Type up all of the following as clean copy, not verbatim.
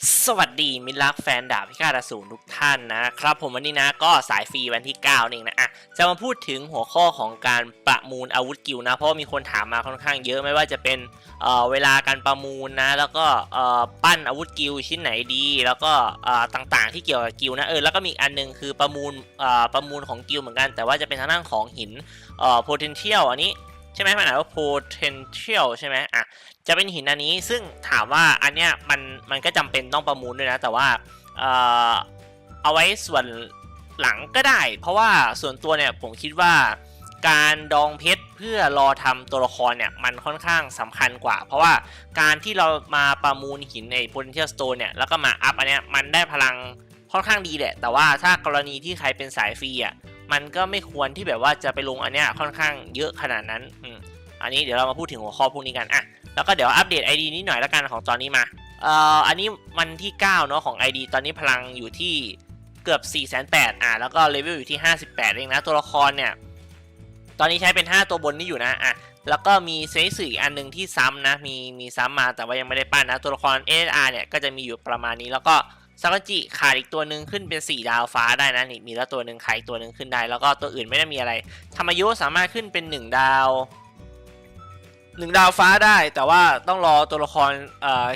สวัสดีมิตรรักแฟนดาบพิฆาตอสูรทุกท่านนะครับผมวันนี้นะก็สายฟรีวันที่9เองนะจะมาพูดถึงหัวข้อของการประมูลอาวุธกิลนะเพราะว่ามีคนถามมาค่อนข้างเยอะไม่ว่าจะเป็นเวลาการประมูลนะแล้วก็ปั้นอาวุธกิลชิ้นไหนดีแล้วก็ต่างๆที่เกี่ยวกับกิลนะแล้วก็มีอันนึงคือประมูลของกิลเหมือนกันแต่ว่าจะเป็นทางด้านของหินpotential อันนี้ใช่ไหมมันอ่านว่า potential ใช่ไหมจะเป็นหินอันนี้ซึ่งถามว่าอันเนี้ยมันก็จำเป็นต้องประมูลด้วยนะแต่ว่าเอ่อเอาไว้ส่วนหลังก็ได้เพราะว่าส่วนตัวเนี่ยผมคิดว่าการดองเพชรเพื่อรอทำตัวละครเนี่ยมันค่อนข้างสำคัญกว่าเพราะว่าการที่เรามาประมูลหินใน Potential Stone เนี่ยแล้วก็มาอัพอันเนี้ยมันได้พลังค่อนข้างดีแหละแต่ว่าถ้ากรณีที่ใครเป็นสายฟรีมันก็ไม่ควรที่แบบว่าจะไปลงอันเนี้ยค่อนข้างเยอะขนาดนั้นอันนี้เดี๋ยวเรามาพูดถึงหัวข้อพวกนี้กันแล้วก็เดี๋ยวอัปเดต ID นิดหน่อยแล้วกันของตอนนี้มาอันนี้วันที่9เนาะของ ID ตอนนี้พลังอยู่ที่เกือบ 480,000แล้วก็เลเวลอยู่ที่58เองนะตัวละครเนี่ยตอนนี้ใช้เป็น5ตัวบนนี่อยู่นะแล้วก็มีเซนสึอีกอันนึงที่ซ้ำนะมีซ้ำมาแต่ว่ายังไม่ได้ปั้นนะตัวละคร SR เนี่ยก็จะมีอยู่ประมาณนี้แล้วก็ซากาจิขาดอีกตัวหนึ่งขึ้นเป็น4ดาวฟ้าได้นะนี่มีแล้วตัวหนึ่งขาดอีกตัวหนึ่งขึ้นได้แล้วก็ตัวอื่นไม่ได้มีอะไรธรรมยุสามารถขึ้นเป็น1 ดาวฟ้าได้แต่ว่าต้องรอตัวละคร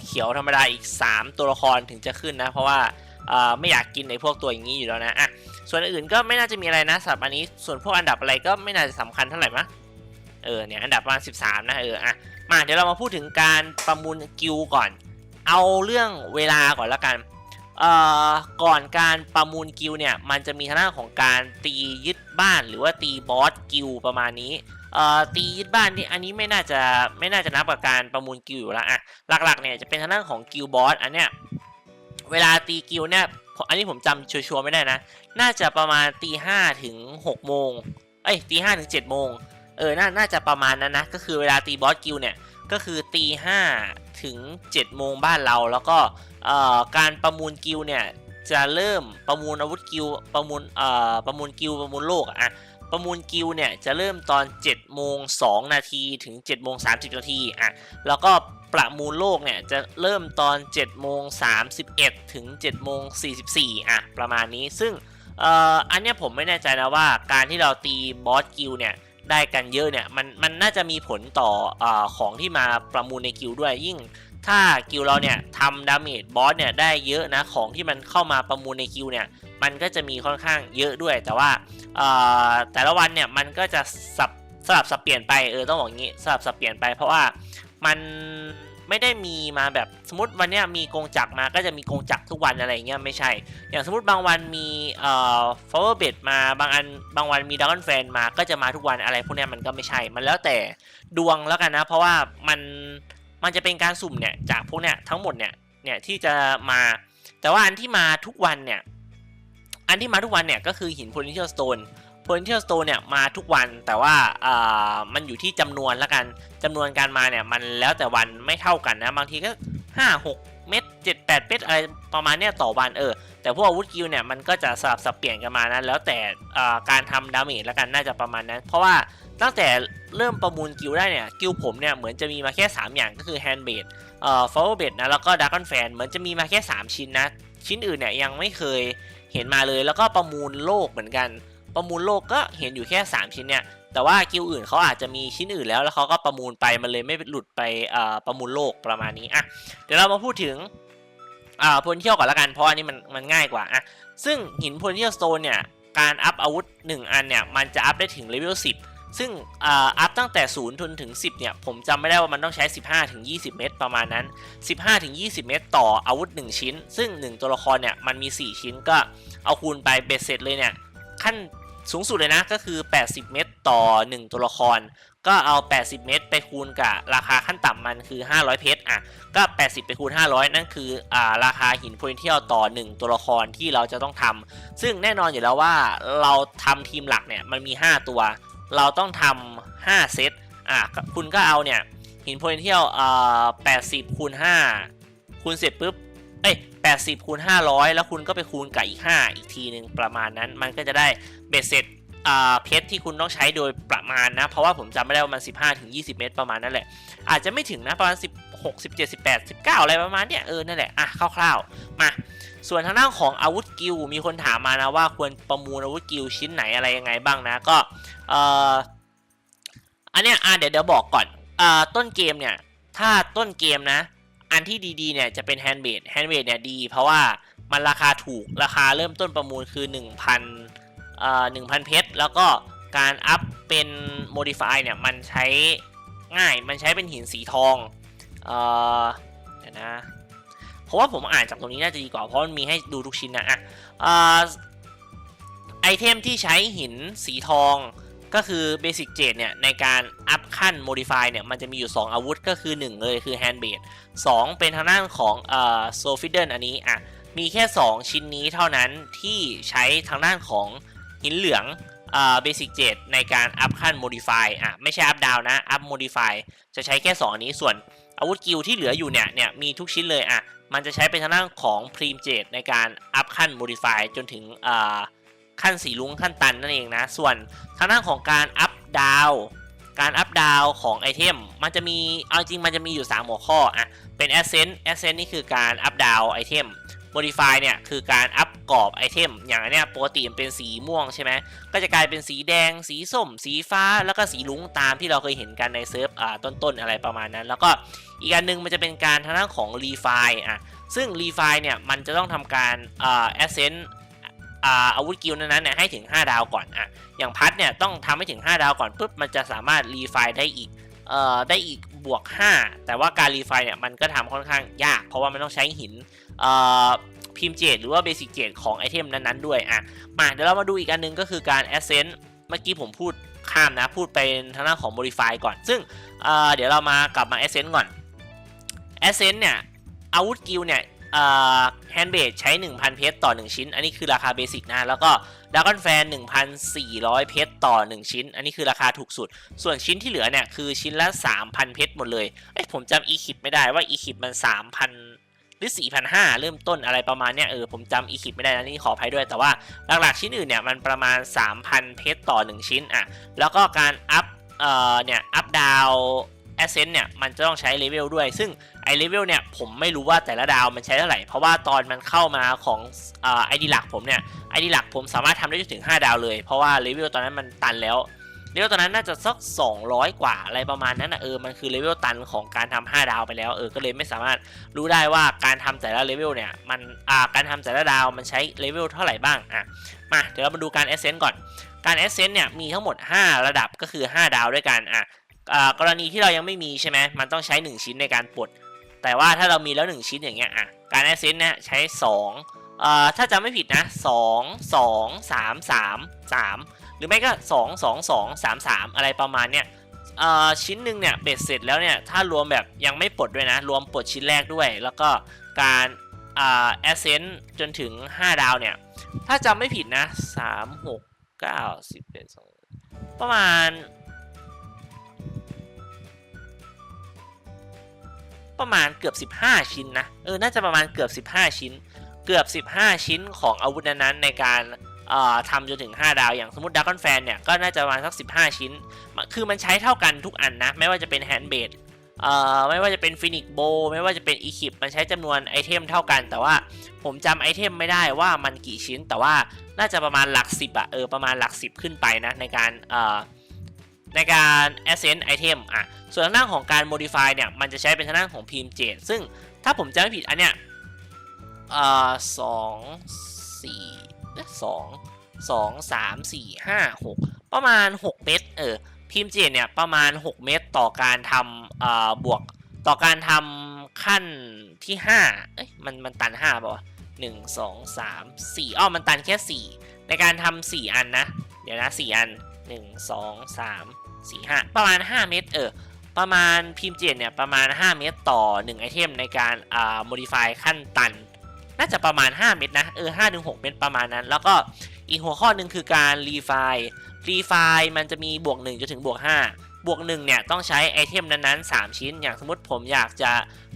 เขียวธรรมดาอีก3ตัวละครถึงจะขึ้นนะเพราะว่าไม่อยากกินในพวกตัวอย่างนี้อยู่แล้วนะส่วนอื่นก็ไม่น่าจะมีอะไรนะสำหรับอันนี้ส่วนพวกอันดับอะไรก็ไม่น่าจะสำคัญเท่าไหร่มะเนี่ยอันดับประมาณ13นะมาเดี๋ยวเรามาพูดถึงการประมูลกิลก่อนเอาเรื่องเวลาก่อนแล้วกันก่อนการประมูลกิลเนี่ยมันจะมีทางด้านของการตียึดบ้านหรือว่าตีบอสกิลประมาณนี้ตียึดบ้านนี่อันนี้ไม่น่าจะนับกับการประมูลกิลอยู่แล้วหลักๆเนี่ยจะเป็นทางด้านของกิลบอสอันเนี้ยเวลาตีกิลเนี่ยอันนี้ผมจำชัวร์ไม่ได้นะน่าจะประมาณตี 5ถึง6 โมงตี 5ถึง7 โมงน่าจะประมาณนั้นนะก็คือเวลาตีบอสกิลเนี่ยก็คือตี 5ถึง7 โมงบ้านเราแล้วก็การประมูลกิลเนี่ยจะเริ่มประมูลอาวุธกิลประมูลกิลประมูลโลกประมูลกิลเนี่ยจะเริ่มตอน7:02 นาทีถึง7:30 นาทีแล้วก็ประมูลโลกเนี่ยจะเริ่มตอน7:31ถึง7:44ประมาณนี้ซึ่งอันเนี้ยผมไม่แน่ใจนะว่าการที่เราตีบอสกิลเนี่ยได้กันเยอะเนี่ยมันน่าจะมีผลต่อของที่มาประมูลในกิลด้วยยิ่งถ้ากิลเราเนี่ยทำดาเมจบอสเนี่ยได้เยอะนะของที่มันเข้ามาประมูลในกิลเนี่ยมันก็จะมีค่อนข้างเยอะด้วยแต่ว่าแต่ละวันเนี่ยมันก็จะสลับสับเปลี่ยนไปต้องบอกงี้สลับสับเปลี่ยนไปเพราะว่ามันไม่ได้มีมาแบบสมมติวันนี้มีกงจักรมาก็จะมีกงจักรทุกวันอะไรเงี้ยไม่ใช่อย่างสมมติบางวันมีflower bed มาบางวันมี dragon fan มาก็จะมาทุกวันอะไรพวกนี้มันก็ไม่ใช่มันแล้วแต่ดวงแล้วกันนะเพราะว่ามันจะเป็นการสุ่มเนี่ยจากพวกเนี้ยทั้งหมดเนี่ยที่จะมาแต่ว่าอันที่มาทุกวันเนี่ยก็คือหิน potential stone potential stone เนี่ยมาทุกวันแต่ว่ามันอยู่ที่จำนวนละกันจำนวนการมาเนี่ยมันแล้วแต่วันไม่เท่ากันนะบางทีก็5-6 เม็ด7-8 เม็ดอะไรประมาณเนี้ยต่อวันแต่พวกอาวุธกิลเนี่ยมันก็จะสลับสับเปลี่ยนกันมานะแล้วแต่การทำดาเมจละกันน่าจะประมาณนั้นเพราะว่าตั้งแต่เริ่มประมูลกิลได้เนี่ยกิลผมเนี่ยเหมือนจะมีมาแค่3อย่างก็คือ hand bait flower bait นะแล้วก็ dragon fan เหมือนจะมีมาแค่3ชิ้นนะชิ้นอื่นเนี่ยยังไม่เคยเห็นมาเลยแล้วก็ประมูลโลกเหมือนกันประมูลโลกก็เห็นอยู่แค่3ชิ้นเนี่ยแต่ว่ากิลอื่นเขาอาจจะมีชิ้นอื่นแล้วเขาก็ประมูลไปมันเลยไม่หลุดไปประมูลโลกประมาณนี้เดี๋ยวเรามาพูดถึงpotential ก่อนละกันเพราะอันนี้มันง่ายกว่าซึ่งหิน potential stone เนี่ยการอัพอาวุธ1อันเนี่ยมันจะอัพได้ถึงเลเวล10ซึ่งอัพตั้งแต่0ถึง10เนี่ยผมจำไม่ได้ว่ามันต้องใช้15ถึง20 เม็ดประมาณนั้น15ถึง20 เม็ดต่ออาวุธ1ชิ้นซึ่ง1ตัวละครเนี่ยมันมี4ชิ้นก็เอาคูณไปเบ็ดเสร็จเลยเนี่ยขั้นสูงสุดเลยนะก็คือ80 เม็ดต่อ1ตัวละครก็เอา80 เม็ดไปคูณกับราคาขั้นต่ำมันคือ500เพชรก็80ไปคูณ500นั่นคือราคาหิน potential ต่อ1ตัวละครที่เราจะต้องทำซึ่งแน่นอนอยู่แล้วว่าเราทำทีมหลักเนี่ยมันมี5ตัวเราต้องทำ5เซตคุณก็เอาเนี่ยหิน potential 80คูณ5คูณเสร็จปุ๊บ80คูณ500แล้วคุณก็ไปคูณกับอีก5อีกทีหนึ่งประมาณนั้นมันก็จะได้เบ็ดเสร็จ เพชรที่คุณต้องใช้โดยประมาณนะเพราะว่าผมจำไม่ได้ว่ามัน15-20 เม็ดประมาณนั่นแหละอาจจะไม่ถึงนะประมาณ16 17 18 19อะไรประมาณเนี้ยนั่นแหละคร่าวๆมาส่วนทางด้านของอาวุธกิลมีคนถามมานะว่าควรประมูลอาวุธกิลชิ้นไหนอะไรยังไงบ้างนะก็อันเนี้ยเดี๋ยวบอกก่อนต้นเกมเนี่ยถ้าต้นเกมนะอันที่ดีๆเนี่ยจะเป็นแฮนด์เบดเนี่ยดีเพราะว่ามันราคาถูกราคาเริ่มต้นประมูลคือ 1,000 เพชรแล้วก็การอัพเป็น modify เนี่ยมันใช้ง่ายมันใช้เป็นหินสีทองเดี๋ยวนะเพราะว่าผมอ่านจากตรงนี้น่าจะดีกว่าเพราะมันมีให้ดูทุกชิ้นนะไอเทมที่ใช้หินสีทองก็คือ Basic Jade เนี่ยในการอัพขั้น Modify เนี่ยมันจะมีอยู่2อาวุธก็คือ1เลยคือ Hand Blade 2เป็นทางด้านของSoulfidden อันนี้มีแค่2ชิ้นนี้เท่านั้นที่ใช้ทางด้านของหินเหลืองBasic Jade ในการอัพขั้น Modify ไม่ใช่อัพดาวนะอัพ Modify จะใช้แค่2อันนี้ส่วนอาวุธกิลที่เหลืออยู่เนี่ยมีทุกชิ้นเลยมันจะใช้เป็นทางด้านของ Prim Jade ในการอัพขั้น Modify จนถึงขั้นสีลุ้งขั้นตันนั่นเองนะส่วนทางด้านของการอัพดาวของไอเทมมันจะมีเอาจริงมันจะมีอยู่3หัวข้อเป็น Ascent นี่คือการอัพดาวไอเทม Modify เนี่ยคือการอัพกรอบไอเทมอย่างอันเนี้ยปกติมันเป็นสีม่วงใช่ไหมก็จะกลายเป็นสีแดงสีส้มสีฟ้าแล้วก็สีลุ้งตามที่เราเคยเห็นกันในเซิร์ฟต้นอะไรประมาณนั้นแล้วก็อีกอันนึงมันจะเป็นการทางด้านของ Refine ซึ่ง Refine เนี่ยมันจะต้องทำการAscentอาวุธกิลนั้นเนี่ยให้ถึง5ดาวก่อนอย่างพัดเนี่ยต้องทำให้ถึง5ดาวก่อนปุ๊บมันจะสามารถรีไฟล์ได้อีกบวก5แต่ว่าการรีไฟล์เนี่ยมันก็ทำค่อนข้างยากเพราะว่ามันต้องใช้หินพิมพ์เจดหรือว่าเบสิกเจดของไอเทมนั้นๆด้วยมาเดี๋ยวเรามาดูอีกอันนึงก็คือการ Ascent เมื่อกี้ผมพูดข้ามนะพูดไปทางด้านของ Modify ก่อนซึ่งเดี๋ยวเรามากลับมา Ascent ก่อน Ascent เนี่ยอาวุธกิลเนี่ยแฮนด์เบดใช้ 1,000 เพชรต่อ1ชิ้นอันนี้คือราคาเบสิกนะแล้วก็ดราก้อนแฟน 1,400 เพชรต่อ1ชิ้นอันนี้คือราคาถูกสุดส่วนชิ้นที่เหลือเนี่ยคือชิ้นละ 3,000 เพชรหมดเลยผมจำอีคิปไม่ได้ว่าอีคิปมัน 3,000 หรือ 4,500 เริ่มต้นอะไรประมาณเนี้ยผมจำอีคิปไม่ได้นะนี่ขออภัยด้วยแต่ว่าหลักๆชิ้นอื่นเนี่ยมันประมาณ 3,000 เพชรต่อ1ชิ้นแล้วก็การอัพเนี่ยอัพดาวAscent เนี่ยมันจะต้องใช้เลเวลด้วยซึ่งไอเลเวลเนี่ยผมไม่รู้ว่าแต่ละดาวมันใช้เท่าไหร่เพราะว่าตอนมันเข้ามาของไอดีหลักผมเนี่ยไอดีหลักผมสามารถทำได้จนถึง5ดาวเลยเพราะว่าเลเวลตอนนั้นมันตันแล้วเลเวลตอนนั้นน่าจะสัก200กว่าอะไรประมาณนั้นมันคือเลเวลตันของการทำ5ดาวไปแล้วก็เลยไม่สามารถรู้ได้ว่าการทำแต่ละเลเวลเนี่ยมันการทำแต่ละดาวมันใช้เลเวลเท่าไหร่บ้างมาเดี๋ยวเรามาดูการ Ascent ก่อนการ Ascent เนี่ยมีทั้งหมด5ระดับก็คือ5ดาวด้วยกันกรณีที่เรายังไม่มีใช่ไหมมันต้องใช้1ชิ้นในการปลดแต่ว่าถ้าเรามีแล้ว1ชิ้นอย่างเงี้ยการ Ascent เนี่ยใช้2ถ้าจำไม่ผิดนะ2 2 3 3 3หรือไม่ก็2 2 2 3 3อะไรประมาณเนี้ยชิ้นหนึ่งเนี่ยเบ็ดเสร็จแล้วเนี่ยถ้ารวมแบบยังไม่ปลดด้วยนะรวมปลดชิ้นแรกด้วยแล้วก็การAscent จนถึง5ดาวเนี่ยถ้าจำไม่ผิดนะ3 6 9 10 2ประมาณเกือบ15ชิ้นนะน่าจะประมาณเกือบ15ชิ้นชิ้นของอาวุธนั้นในการทำจนถึง5ดาวอย่างสมมติดราก้อนแฟนเนี่ยก็น่าจะประมาณสัก15ชิ้นคือมันใช้เท่ากันทุกอันนะไม่ว่าจะเป็นแฮนด์เบดไม่ว่าจะเป็นฟินิกโบไม่ว่าจะเป็นอีคิปมันใช้จำนวนไอเทมเท่ากันแต่ว่าผมจำไอเทมไม่ได้ว่ามันกี่ชิ้นแต่ว่าน่าจะประมาณหลัก10ประมาณหลัก10ขึ้นไปนะในการAscent Itemส่วนทางด้านของการ Modify เนี่ยมันจะใช้เป็นทางด้านของพิมพ์เจดซึ่งถ้าผมจำไม่ผิดอันเนี้ย2 ประมาณ6เม็ดพิมพ์เจดเนี่ยประมาณ6เม็ดต่อการทำบวกต่อการทำขั้นที่5มันตัน5ป่ะ1 2 3 4มันตันแค่4ในการทำ4อันนะเดี๋ยวนะ4อัน1 2 3 4 5ประมาณ5เม็ดประมาณพิมพ์เจดเนี่ยประมาณ5เม็ดต่อ1ไอเทมในการmodify ขั้นตันน่าจะประมาณ5เม็ดนะ5 ถึง 6เม็ดประมาณนั้นแล้วก็อีกหัวข้อหนึ่งคือการ refine มันจะมีบวก1จนถึงบวก5บวก1เนี่ยต้องใช้ไอเทมนั้นๆ3ชิ้นอย่างสมมติผมอยากจะ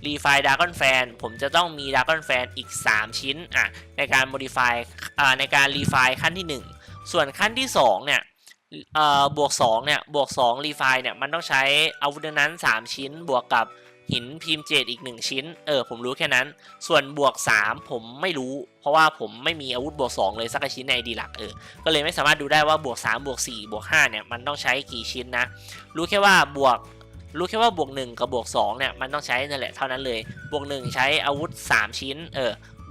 refine Dragon Fan ผมจะต้องมี Dragon Fan อีก3ชิ้นในการ modify ในการ refine ขั้นที่1ส่วนขั้นที่2เนี่ย บวก2เนี่ยบวก2รีไฟเนี่ยมันต้องใช้อาวุธนั้น3ชิ้นบวกกับหินพิมพ์เจดอีก1ชิ้นผมรู้แค่นั้นส่วนบวก3ผมไม่รู้เพราะว่าผมไม่มีอาวุธบวก2เลยสักชิ้นใน ID หลักก็เลยไม่สามารถดูได้ว่าบวก3บวก4บวก5เนี่ยมันต้องใช้กี่ชิ้นนะรู้แค่ว่าบวก1กับบวก2เนี่ยมันต้องใช้นั่นแหละเท่านั้นเลยบวก1ใช้อาวุธ3ชิ้น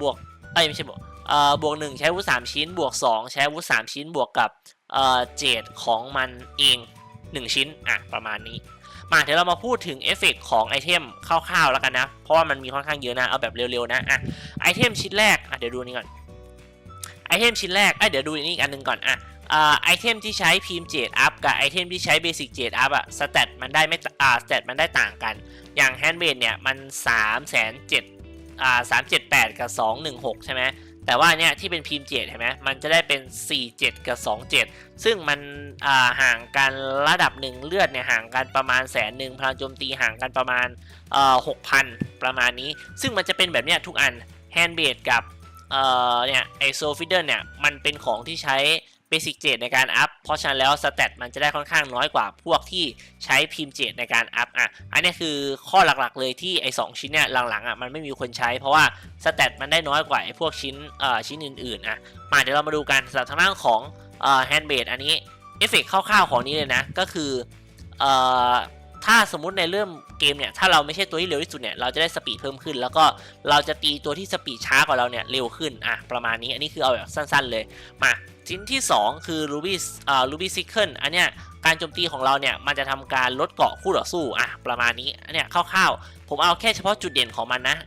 บวกไม่ใช่บวก1ใช้อาวุธ3ชิ้นบวก2ใช้อาวุธ3ชิ้นบวกกับเจดของมันเอง1ชิ้นประมาณนี้มาเดี๋ยวเรามาพูดถึงเอฟเฟกต์ของไอเทมคร่าวๆแล้วกันนะเพราะว่ามันมีค่อนข้างเยอะนะเอาแบบเร็วๆนะไอเทมชิ้นแรกเดี๋ยวดูนี่ก่อนไอเทมชิ้นแรกเดี๋ยวดูนี่อีกอันนึงก่อนไอเทมที่ใช้พิมพ์เจดอัพกับไอเทมที่ใช้เบสิกเจดอัพสแตทมันได้ไม่สแตทมันได้ต่างกันอย่างแฮนด์เบดเนี่ยมัน378กับ216ใช่ไหมแต่ว่าเนี่ยที่เป็นพิมพ์เจดเห็นไหมมันจะได้เป็น47กับ27ซึ่งมันห่างกันระดับหนึ่งเลือดเนี่ยห่างกันประมาณ100,000พลังโจมตีห่างกันประมาณ6,000ประมาณนี้ซึ่งมันจะเป็นแบบเนี้ยทุกอันแฮนด์เบดกับเนี่ยไอโซฟิเดอร์เนี่ยมันเป็นของที่ใช้เบสิกเจดในการอัพเพราะฉะนั้นแล้วสแตทมันจะได้ค่อนข้างน้อยกว่าพวกที่ใช้พิมพ์เจดในการอัพอันนี้คือข้อหลักๆเลยที่ไอ้2ชิ้นเนี่ยหลังๆมันไม่มีคนใช้เพราะว่าสแตทมันได้น้อยกว่าไอ้พวกชิ้นอื่นๆมาเดี๋ยวเรามาดูกันสำหรับทางด้านของแฮนด์เบดอันนี้เอฟเฟกต์คร่าวๆของนี้เลยนะก็คือถ้าสมมุติในเริ่มเกมเนี่ยถ้าเราไม่ใช่ตัวที่เร็วที่สุดเนี่ยเราจะได้สปีดเพิ่มขึ้นแล้วก็เราจะตีตัวที่สปีดช้ากว่าเราเนี่ยเร็วขึ้นประมาณนี้อันนี้คือเอาแบบสั้นๆเลยมาชิ้นที่2คือ Ruby Sickle อันเนี้ยการโจมตีของเราเนี่ยมันจะทำการลดเกราะคู่ต่อสู้ประมาณนี้อันเนี้ยคร่าวๆผมเอาแค่เฉพาะจุดเด่นของมันนะ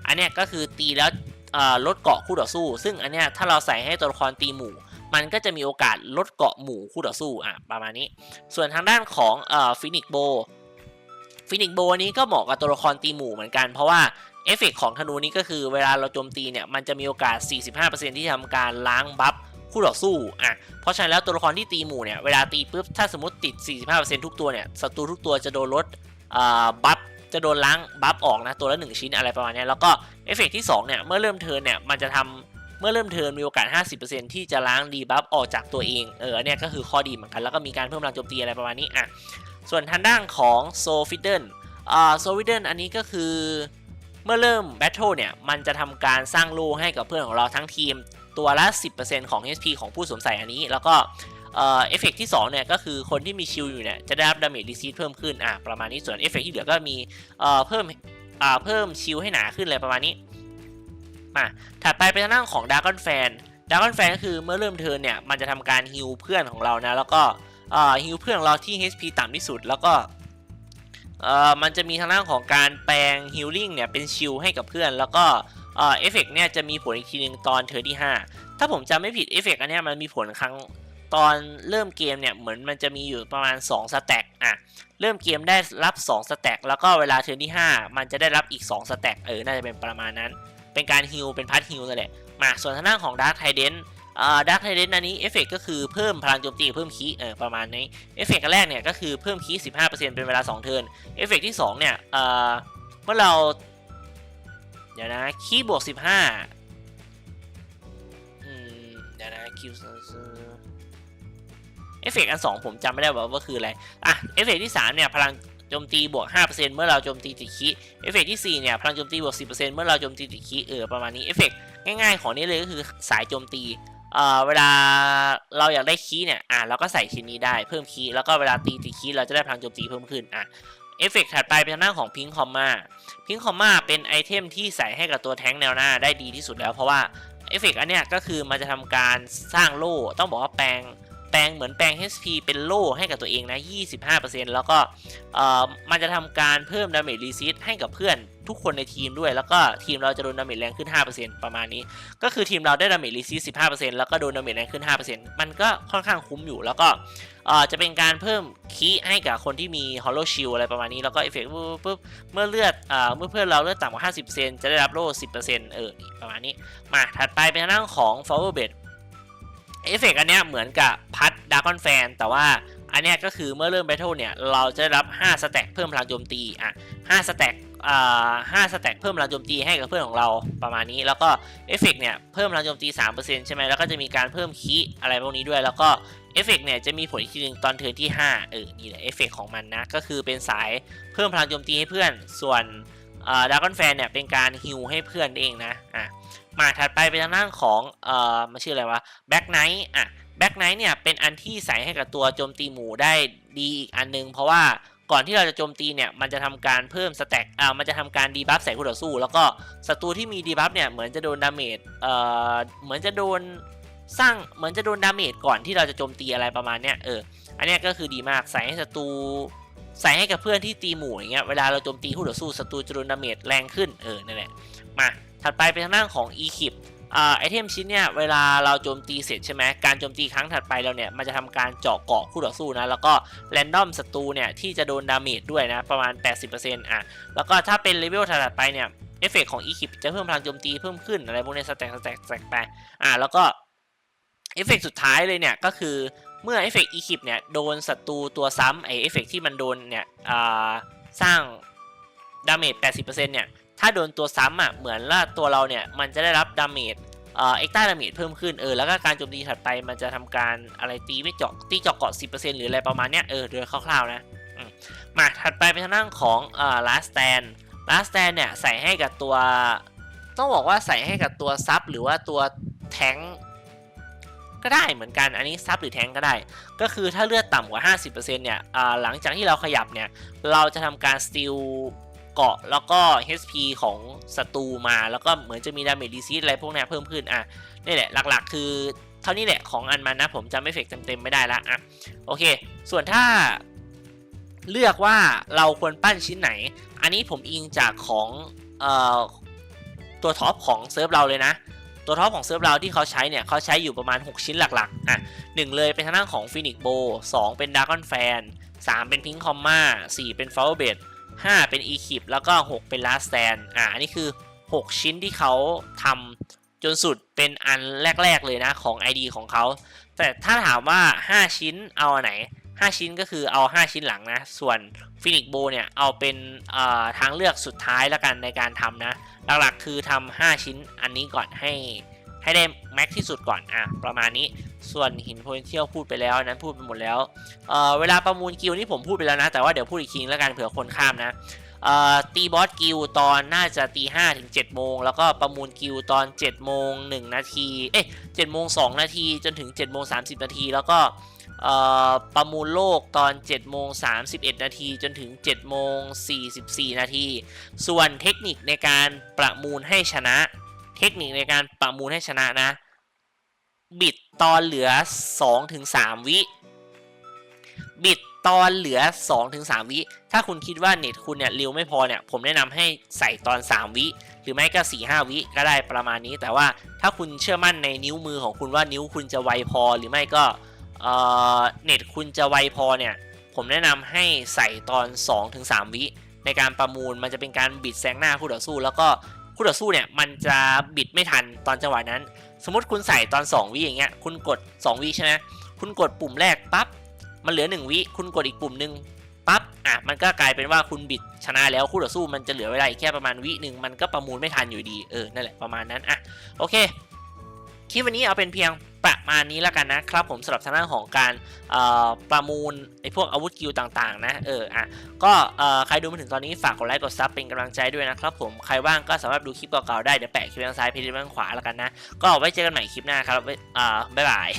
อันเนี้ยก็คือตีแล้วลดเกราะคู่ต่อสู้ซึ่งอันเนี้ยถ้าเราใส่ให้ตัวละครตีหมู่มันก็จะมีโอกาสลดเกราะหมู่คู่ต่อสู้ประมาณนี้ส่วนทางด้านของPhoenix Bowนี้ก็เหมาะกับตัวละครตีหมู่เหมือนกันเพราะว่าเอฟเฟกต์ของธนูนี้ก็คือเวลาเราโจมตีเนี่ยมันจะมีโอกาส 45% ที่ทำการล้างบัฟคู่ต่อสู้เพราะฉะนั้นแล้วตัวละครที่ตีหมู่เนี่ยเวลาตีปุ๊บถ้าสมมติติด 45% ทุกตัวเนี่ยศัตรูทุกตัวจะโดนลดบัฟจะโดนล้างบัฟออกนะตัวละ1ชิ้นอะไรประมาณนี้แล้วก็เอฟเฟกต์ที่2เนี่ยเมื่อเริ่มเทิร์นเนี่ยมันจะทำเมื่อเริ่มเทิร์นมีโอกาส 50% ที่จะล้างดีบัฟออกจากตัวเองเนี่ยก็คือข้อดีเหมือนกันแล้วก็มีการเพิ่มพลังโจมตีอะไรประมาณนี้ส่วนทางด้านของโซฟิดเดิลอันนี้ก็คือเมื่อเริ่มแบทเทิลเนี่ยมันจะทำการสร้างโล่ให้กับเพื่อนของเราทั้งทีมตัวละ 10% ของ HP ของผู้สวมใส่อันนี้แล้วก็เอฟเฟกต์ที่2เนี่ยก็คือคนที่มีชิลอยู่เนี่ยจะได้รับดาเมจรีซีดเพิ่มขึ้นประมาณนี้ส่วนเอฟเฟกต์ที่เหลือก็มีเพิ่มชิลให้หนาขึ้นเลยประมาณนี้มาถัดไปเป็นทางด้านของดากอนแฟนก็คือเมื่อเริ่มเทิร์นเนี่ยมันจะทำการฮิลเพื่อนของเรานะแล้วก็ฮิลเพื่อนของเราที่ HP ต่ำที่สุดแล้วก็มันจะมีทางด้านของการแปลงฮิลลิ่งเนี่ยเป็นชิลให้กับเพื่อนแล้วก็เอฟเฟกต์เนี่ยจะมีผลอีกทีนึงตอนเทิร์นที่5ถ้าผมจำไม่ผิดเอฟเฟกต์อันนี้มันมีผลครั้งตอนเริ่มเกมเนี่ยเหมือนมันจะมีอยู่ประมาณ2สแต็กเริ่มเกมได้รับ2สแต็กแล้วก็เวลาเทิร์นที่5มันจะได้รับอีก2สแต็กน่าจะเป็นประมาณนั้นเป็นการฮิลเป็นพาร์ทฮิลนั่นแหละมาส่วนทางด้านของดาร์คไทเดนดาร์คไทเดนอันนี้เอฟเฟกต์ก็คือเพิ่มพลังโจมตีเพิ่มคีประมาณนี้เอฟเฟกต์แรกเนี่ยก็คือเพิ่มคี 15% เป็นเวลา2เทิร์นเอฟเฟกต์ที่2เนี่ยเมื่อเราเดี๋ยวนะคีบวก15เดี๋ยวนะคิวเอฟเฟกต์อัน2ผมจำไม่ได้ว่าคืออะไรเอฟเฟกต์ที่3เนี่ยพลังโจมตีบวก 5% เมื่อเราโจมตีติดคีเอฟเฟกต์ที่4เนี่ยพลังโจมตีบวก 10% เมื่อเราโจมตีติดคีประมาณนี้เอฟเฟกต์ง่ายๆของนี้เลยก็คือสายโจมตีเวลาเราอยากได้คีเนี่ยเราก็ใส่ชิ้นนี้ได้เพิ่มคีแล้วก็เวลาตีติดคีเราจะได้พลังโจมตีเพิ่มขึ้นเอฟเฟกต์ถัดไปเป็นหน้าของพิงคอมมาเป็นไอเทมที่ใส่ให้กับตัวแท้งแนวหน้าได้ดีที่สุดแล้วเพราะว่าเอฟเฟกต์อันเนี้ยก็คือมันจะทำการสร้างโล่ต้องบอกว่าแปลงเหมือนแปลง HP เป็นโล่ให้กับตัวเองนะ 25% แล้วก็มันจะทำการเพิ่มดาเมจรีซีดให้กับเพื่อนทุกคนในทีมด้วยแล้วก็ทีมเราจะโดนดาเมจแรงขึ้น 5% ประมาณนี้ก็คือทีมเราได้ดาเมจรีซีด 15% แล้วก็โดนดาเมจแรงขึ้น 5% มันก็ค่อนข้างคุ้มอยู่แล้วก็จะเป็นการเพิ่มคีย์ให้กับคนที่มี Hollow Shield อะไรประมาณนี้แล้วก็เอฟเฟกต์ปุ๊บเมื่อเพื่อนเราเลือดต่ำกว่า 50% จะได้รับโล่ 10% ประมาณนี้มาถัดไปเป็นหน้าของ Flower Bedเอฟเฟกต์อันเนี้ยเหมือนกับพัดดากอนแฟนแต่ว่าอันเนี้ยก็คือเมื่อเริ่มแบทเทิลเนี่ยเราจะได้รับ5สแต็กเพิ่มพลังโจมตี5สแต็ก5สแต็กเพิ่มพลังโจมตีให้กับเพื่อนของเราประมาณนี้แล้วก็เอฟเฟกต์เนี่ยเพิ่มพลังโจมตี 3% ใช่ไหมแล้วก็จะมีการเพิ่มคีย์อะไรพวกนี้ด้วยแล้วก็ เอฟเฟกต์เนี่ยจะมีผลอีกทีนึงตอนเทิร์นที่5นี่แหละเอฟเฟกต์ของมันนะก็คือเป็นสายเพิ่มพลังโจมตีให้เพื่อนส่วนดราก้อนแฟนเนี่ยเป็นการฮิลให้เพื่อนเองนะมาถัดไปเป็นทางด้านของมันชื่ออะไรวะแบ็กไนท์แบ็กไนท์เนี่ยเป็นอันที่ใส่ให้กับตัวโจมตีหมู่ได้ดีอีกอันนึงเพราะว่าก่อนที่เราจะโจมตีเนี่ยมันจะทำการเพิ่มสแต็กมันจะทำการดีบัฟใส่คู่ต่อสู้แล้วก็ศัตรูที่มีดีบัฟเนี่ยเหมือนจะโดนดาเมจเหมือนจะโดนดาเมจก่อนที่เราจะโจมตีอะไรประมาณเนี้ยอันนี้ก็คือดีมากใส่ให้ศัตรูใส่ให้กับเพื่อนที่ตีหมู่อย่างเงี้ยเวลาเราโจมตีคู่ต่อสู้ศัตรูจะโดนดาเมจแรงขึ้นนั่นแหละมาถัดไปเป็นทางด้านของ e-kipไอเทมชิ้นเนี่ยเวลาเราโจมตีเสร็จใช่ไหมการโจมตีครั้งถัดไปเราเนี่ยมันจะทำการเจาะเกาะคู่ต่อสู้นะแล้วก็แรนดอมศัตรูเนี่ยที่จะโดนดาเมจด้วยนะประมาณ 80% แล้วก็ถ้าเป็นเลเวลถัดไปเนี่ยเอฟเฟกต์ของ e-kip จะเพิ่มพลังโจมตีเพิ่มขึ้นอะไรพวกนี้สแต็กไปแล้วก็เอฟเฟกต์สุดท้ายเลยเนี่ยก็คือเมื่อเอฟเฟกต์ e-kip เนี่ยโดนศัตรูตัวซ้ำไอเอฟเฟกต์ที่มันโดนเนี่ยสร้างดาเมจ 80% เนี่ยถ้าโดนตัวซ้ำเหมือนว่าตัวเราเนี่ยมันจะได้รับดาเมจเอ็กซ์ต้าดาเมจเพิ่มขึ้นแล้วก็การโจมตีถัดไปมันจะทำการอะไรตีเจาะเกาะ 10% หรืออะไรประมาณเนี้ยโดยคร่าวๆนะมาถัดไปเป็นทางด้านของlast stand เนี่ยใส่ให้กับตัวต้องบอกว่าใส่ให้กับตัวซับหรือว่าตัวแทงก็ได้เหมือนกันอันนี้ซับหรือแทงก็ได้ก็คือถ้าเลือดต่ำกว่า 50% เนี่ยหลังจากที่เราขยับเนี่ยเราจะทำการสตีลเกาะแล้วก็ HP ของศัตรูมาแล้วก็เหมือนจะมีดาเมจดีซีอะไรพวกนี้เพิ่มขึ้นนี่แหละหลักๆคือเท่านี้แหละของอันมันนะผมจำไม่เฟกเต็มๆไม่ได้ละโอเคส่วนถ้าเลือกว่าเราควรปั้นชิ้นไหนอันนี้ผมอิงจากของตัวท็อปของเซิร์ฟเราเลยนะตัวท็อปของเซิร์ฟเราที่เขาใช้เนี่ยเขาใช้อยู่ประมาณ6ชิ้นหลักๆ1เลยเป็นทางด้านของ Phoenix Bow 2เป็น Dragon Fan 3เป็น Pink Comma 4เป็น Flower Bed 5เป็น e-kip แล้วก็6เป็น last stand อันนี้คือ6ชิ้นที่เขาทำจนสุดเป็นอันแรกๆเลยนะของ ID ของเขาแต่ถ้าถามว่า5ชิ้นเอาอันไหน5ชิ้นก็คือเอา5ชิ้นหลังนะส่วน Phoenix Bow เนี่ยเอาเป็นทางเลือกสุดท้ายแล้วกันในการทำนะหลักๆคือทำ5ชิ้นอันนี้ก่อนให้ได้แม็กที่สุดก่อนประมาณนี้ส่วนหิน potential พูดไปแล้วนั้นพูดไปหมดแล้วเวลาประมูลกิลนี่ผมพูดไปแล้วนะแต่ว่าเดี๋ยวพูดอีกทีแล้วกันเผื่อคนข้ามนะตีบอสกิลตอนน่าจะตี 5 ถึง 7 โมงแล้วก็ประมูลกิลตอน 7 โมง 1 นาที7 โมง 2 นาทีจนถึง 7 โมง 30 นาทีแล้วก็ประมูลโลกตอน 7 โมง 31 นาทีจนถึง 7 โมง 44 นาทีส่วนเทคนิคในการประมูลให้ชนะนะบิดตอนเหลือ 2-3 วิบิดตอนเหลือ 2-3 วิถ้าคุณคิดว่าเน็ตคุณเนี่ยเร็วไม่พอเนี่ยผมแนะนำให้ใส่ตอน3 วิหรือไม่ก็ 4-5 วิก็ได้ประมาณนี้แต่ว่าถ้าคุณเชื่อมั่นในนิ้วมือของคุณว่านิ้วคุณจะไวพอหรือไม่ก็เน็ตคุณจะไวพอเนี่ยผมแนะนำให้ใส่ตอน 2-3 วิในการประมูลมันจะเป็นการบิดแซงหน้าคู่ต่อสู้แล้วก็คู่ต่อสู้เนี่ยมันจะบิดไม่ทันตอนจังหวะนั้นสมมติคุณใส่ตอน2 วิอย่างเงี้ยคุณกด2 วิใช่ไหมคุณกดปุ่มแรกปั๊บมันเหลือ1 วิคุณกดอีกปุ่มนึงปั๊บมันก็กลายเป็นว่าคุณบิดชนะแล้วคู่ต่อสู้มันจะเหลือเวลาอีกแค่ประมาณวินึงมันก็ประมูลไม่ทันอยู่ดีนั่นแหละประมาณนั้นโอเคคลิปวันนี้เอาเป็นเพียงประมาณนี้แล้วกันนะครับผมสำหรับทางด้านของการประมูลไอ้พวกอาวุธกิลต่างๆนะก็ใครดูมาถึงตอนนี้ฝากกดไลค์กดซับเป็นกำลังใจด้วยนะครับผมใครว่างก็สามารถดูคลิปเก่าๆได้เดี๋ยวแปะคลิปด้านซ้ายเพจด้านขวาแล้วกันนะก็ไว้เจอกันใหม่คลิปหน้าครับบ๊ายบาย